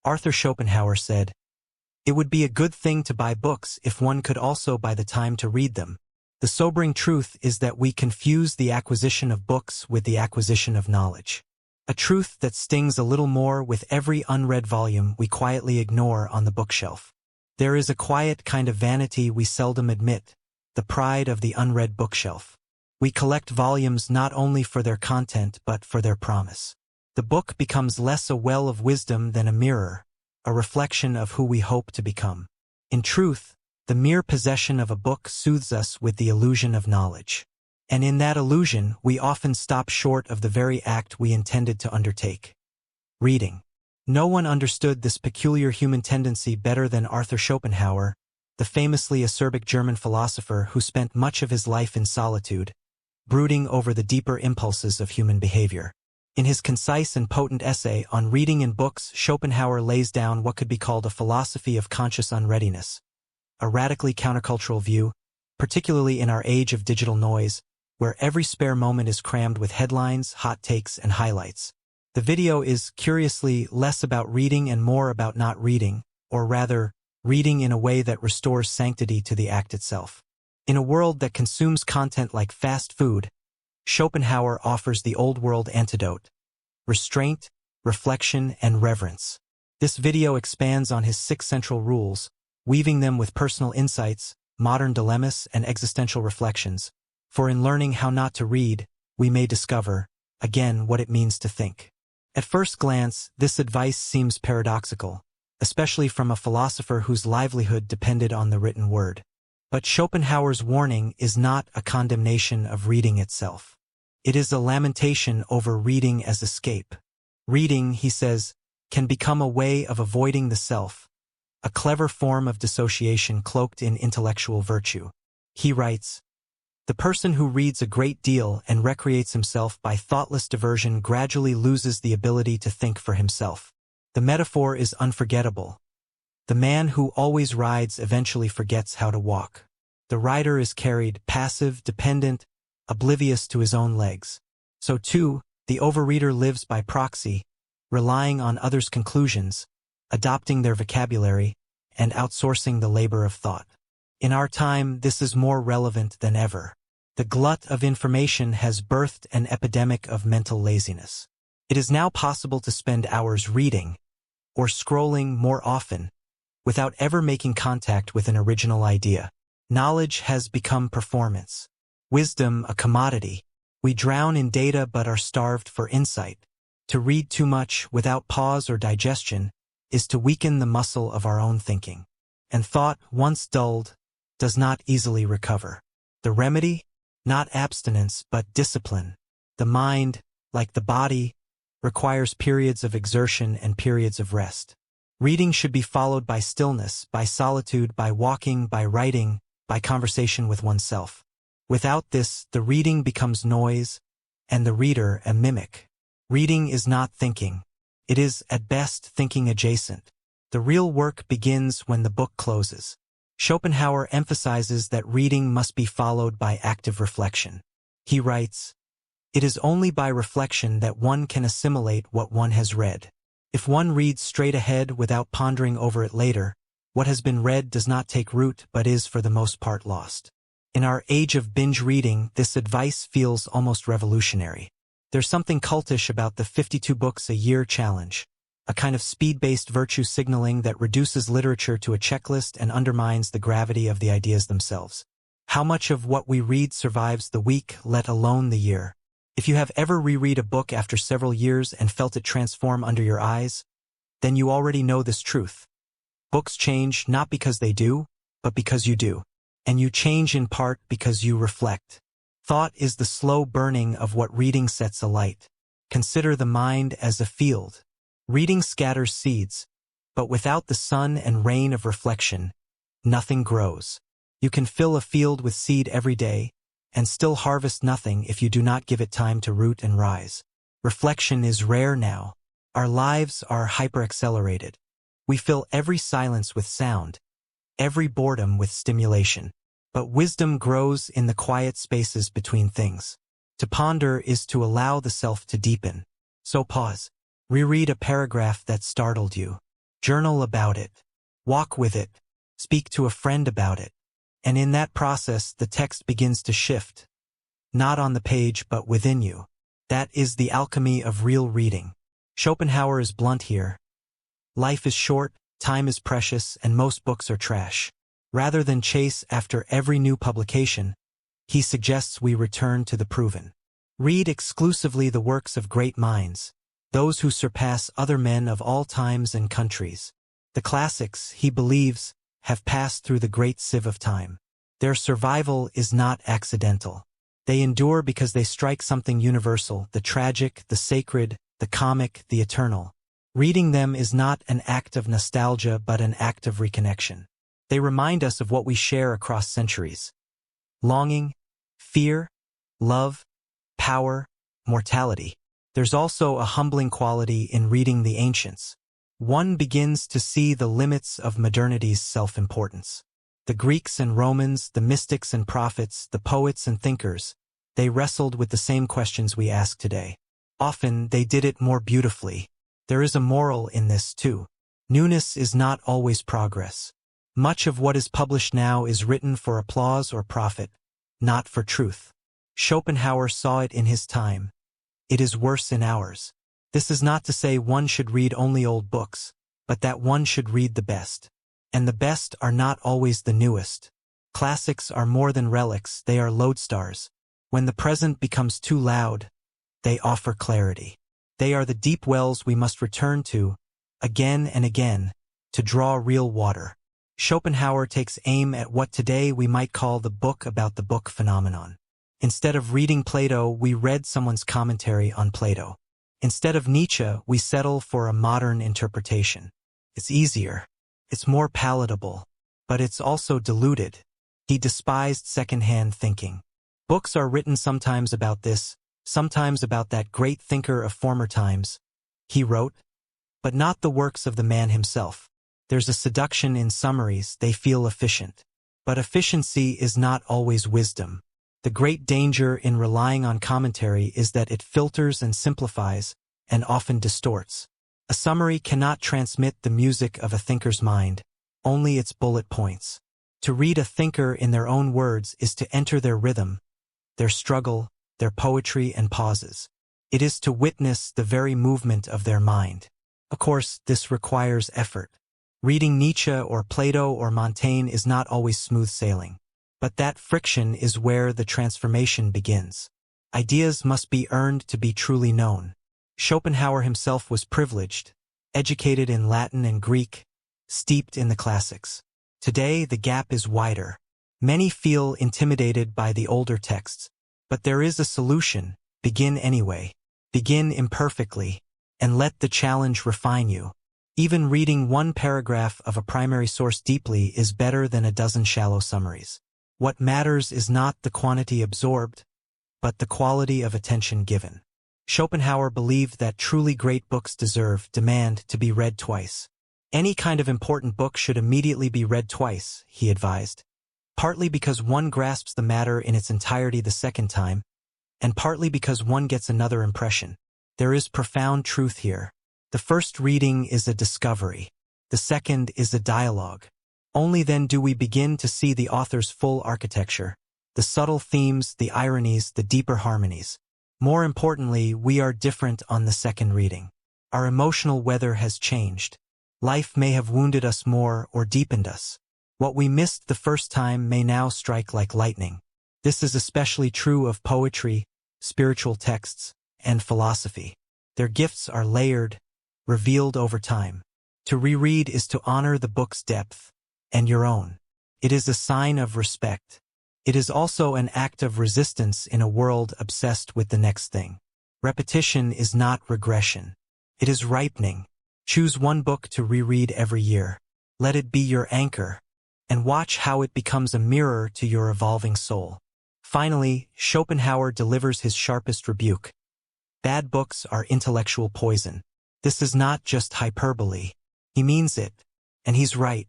Arthur Schopenhauer said, "It would be a good thing to buy books if one could also buy the time to read them." The sobering truth is that we confuse the acquisition of books with the acquisition of knowledge. A truth that stings a little more with every unread volume we quietly ignore on the bookshelf. There is a quiet kind of vanity we seldom admit, the pride of the unread bookshelf. We collect volumes not only for their content but for their promise. The book becomes less a well of wisdom than a mirror, a reflection of who we hope to become. In truth, the mere possession of a book soothes us with the illusion of knowledge. And in that illusion, we often stop short of the very act we intended to undertake. Reading. No one understood this peculiar human tendency better than Arthur Schopenhauer, the famously acerbic German philosopher who spent much of his life in solitude, brooding over the deeper impulses of human behavior. In his concise and potent essay on reading in books, Schopenhauer lays down what could be called a philosophy of conscious unreadiness, a radically countercultural view, particularly in our age of digital noise, where every spare moment is crammed with headlines, hot takes, and highlights. The video is, curiously, less about reading and more about not reading, or rather, reading in a way that restores sanctity to the act itself. In a world that consumes content like fast food, Schopenhauer offers the old-world antidote: restraint, reflection, and reverence. This video expands on his 6 central rules, weaving them with personal insights, modern dilemmas, and existential reflections. For in learning how not to read, we may discover, again, what it means to think. At first glance, this advice seems paradoxical, especially from a philosopher whose livelihood depended on the written word. But Schopenhauer's warning is not a condemnation of reading itself. It is a lamentation over reading as escape. Reading, he says, can become a way of avoiding the self, a clever form of dissociation cloaked in intellectual virtue. He writes, "The person who reads a great deal and recreates himself by thoughtless diversion gradually loses the ability to think for himself. The metaphor is unforgettable. The man who always rides eventually forgets how to walk. The rider is carried, passive, dependent, oblivious to his own legs. So too, the overreader lives by proxy, relying on others' conclusions, adopting their vocabulary, and outsourcing the labor of thought." In our time, this is more relevant than ever. The glut of information has birthed an epidemic of mental laziness. It is now possible to spend hours reading, or scrolling more often, without ever making contact with an original idea. Knowledge has become performance. Wisdom a commodity. We drown in data but are starved for insight. To read too much without pause or digestion is to weaken the muscle of our own thinking. And thought, once dulled, does not easily recover. The remedy? Not abstinence, but discipline. The mind, like the body, requires periods of exertion and periods of rest. Reading should be followed by stillness, by solitude, by walking, by writing, by conversation with oneself. Without this, the reading becomes noise, and the reader a mimic. Reading is not thinking. It is, at best, thinking adjacent. The real work begins when the book closes. Schopenhauer emphasizes that reading must be followed by active reflection. He writes, "It is only by reflection that one can assimilate what one has read. If one reads straight ahead without pondering over it later, what has been read does not take root but is for the most part lost." In our age of binge reading, this advice feels almost revolutionary. There's something cultish about the 52 books a year challenge, a kind of speed-based virtue signaling that reduces literature to a checklist and undermines the gravity of the ideas themselves. How much of what we read survives the week, let alone the year? If you have ever reread a book after several years and felt it transform under your eyes, then you already know this truth. Books change not because they do, but because you do. And you change in part because you reflect. Thought is the slow burning of what reading sets alight. Consider the mind as a field. Reading scatters seeds, but without the sun and rain of reflection, nothing grows. You can fill a field with seed every day, and still harvest nothing if you do not give it time to root and rise. Reflection is rare now. Our lives are hyper-accelerated. We fill every silence with sound, every boredom with stimulation. But wisdom grows in the quiet spaces between things. To ponder is to allow the self to deepen. So pause. Reread a paragraph that startled you. Journal about it. Walk with it. Speak to a friend about it. And in that process, the text begins to shift. Not on the page, but within you. That is the alchemy of real reading. Schopenhauer is blunt here. Life is short, time is precious, and most books are trash. Rather than chase after every new publication, he suggests we return to the proven. Read exclusively the works of great minds, those who surpass other men of all times and countries. The classics, he believes, have passed through the great sieve of time. Their survival is not accidental. They endure because they strike something universal, the tragic, the sacred, the comic, the eternal. Reading them is not an act of nostalgia but an act of reconnection. They remind us of what we share across centuries. Longing, fear, love, power, mortality. There's also a humbling quality in reading the ancients. One begins to see the limits of modernity's self-importance. The Greeks and Romans, the mystics and prophets, the poets and thinkers, they wrestled with the same questions we ask today. Often, they did it more beautifully. There is a moral in this, too. Newness is not always progress. Much of what is published now is written for applause or profit, not for truth. Schopenhauer saw it in his time. It is worse in ours. This is not to say one should read only old books, but that one should read the best. And the best are not always the newest. Classics are more than relics, they are lodestars. When the present becomes too loud, they offer clarity. They are the deep wells we must return to, again and again, to draw real water. Schopenhauer takes aim at what today we might call the book about the book phenomenon. Instead of reading Plato, we read someone's commentary on Plato. Instead of Nietzsche, we settle for a modern interpretation. It's easier. It's more palatable. But it's also diluted. He despised second-hand thinking. Books are written sometimes about this, sometimes about that great thinker of former times. He wrote, but not the works of the man himself. There's a seduction in summaries, they feel efficient. But efficiency is not always wisdom. The great danger in relying on commentary is that it filters and simplifies, and often distorts. A summary cannot transmit the music of a thinker's mind, only its bullet points. To read a thinker in their own words is to enter their rhythm, their struggle, their poetry and pauses. It is to witness the very movement of their mind. Of course, this requires effort. Reading Nietzsche or Plato or Montaigne is not always smooth sailing. But that friction is where the transformation begins. Ideas must be earned to be truly known. Schopenhauer himself was privileged, educated in Latin and Greek, steeped in the classics. Today, the gap is wider. Many feel intimidated by the older texts. But there is a solution. Begin anyway. Begin imperfectly, and let the challenge refine you. Even reading one paragraph of a primary source deeply is better than a dozen shallow summaries. What matters is not the quantity absorbed, but the quality of attention given. Schopenhauer believed that truly great books demand to be read twice. Any kind of important book should immediately be read twice, he advised. Partly because one grasps the matter in its entirety the second time, and partly because one gets another impression. There is profound truth here. The first reading is a discovery. The second is a dialogue. Only then do we begin to see the author's full architecture, the subtle themes, the ironies, the deeper harmonies. More importantly, we are different on the second reading. Our emotional weather has changed. Life may have wounded us more or deepened us. What we missed the first time may now strike like lightning. This is especially true of poetry, spiritual texts, and philosophy. Their gifts are layered, revealed over time. To reread is to honor the book's depth, and your own. It is a sign of respect. It is also an act of resistance in a world obsessed with the next thing. Repetition is not regression. It is ripening. Choose one book to reread every year. Let it be your anchor, and watch how it becomes a mirror to your evolving soul. Finally, Schopenhauer delivers his sharpest rebuke. Bad books are intellectual poison. This is not just hyperbole. He means it, and he's right.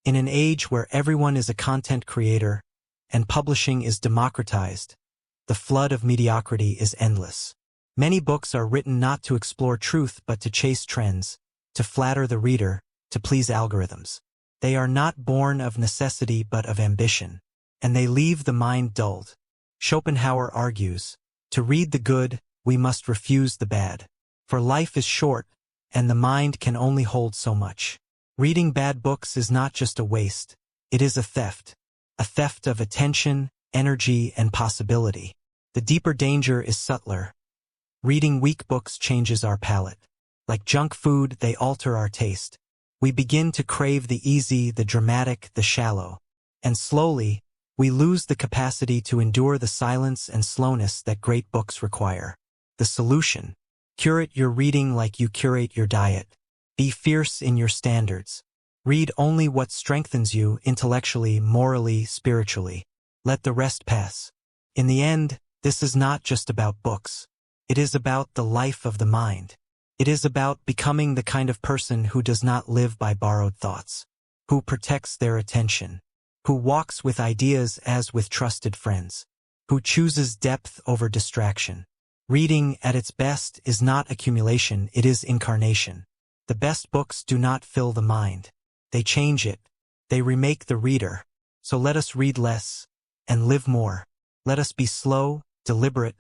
In an age where everyone is a content creator, and publishing is democratized, the flood of mediocrity is endless. Many books are written not to explore truth but to chase trends, to flatter the reader, to please algorithms. They are not born of necessity but of ambition, and they leave the mind dulled. Schopenhauer argues, to read the good, we must refuse the bad. For life is short, and the mind can only hold so much. Reading bad books is not just a waste, it is a theft of attention, energy, and possibility. The deeper danger is subtler. Reading weak books changes our palate. Like junk food, they alter our taste. We begin to crave the easy, the dramatic, the shallow. And slowly, we lose the capacity to endure the silence and slowness that great books require. The solution: curate your reading like you curate your diet. Be fierce in your standards. Read only what strengthens you intellectually, morally, spiritually. Let the rest pass. In the end, this is not just about books. It is about the life of the mind. It is about becoming the kind of person who does not live by borrowed thoughts, who protects their attention, who walks with ideas as with trusted friends, who chooses depth over distraction. Reading, at its best, is not accumulation, it is incarnation. The best books do not fill the mind. They change it. They remake the reader. So let us read less and live more. Let us be slow, deliberate,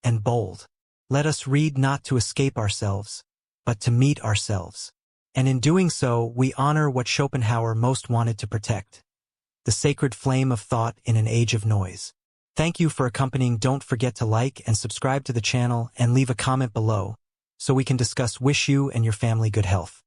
and bold. Let us read not to escape ourselves, but to meet ourselves. And in doing so, we honor what Schopenhauer most wanted to protect: the sacred flame of thought in an age of noise. Thank you for accompanying. Don't forget to like and subscribe to the channel and leave a comment below so we can discuss. Wish you and your family good health.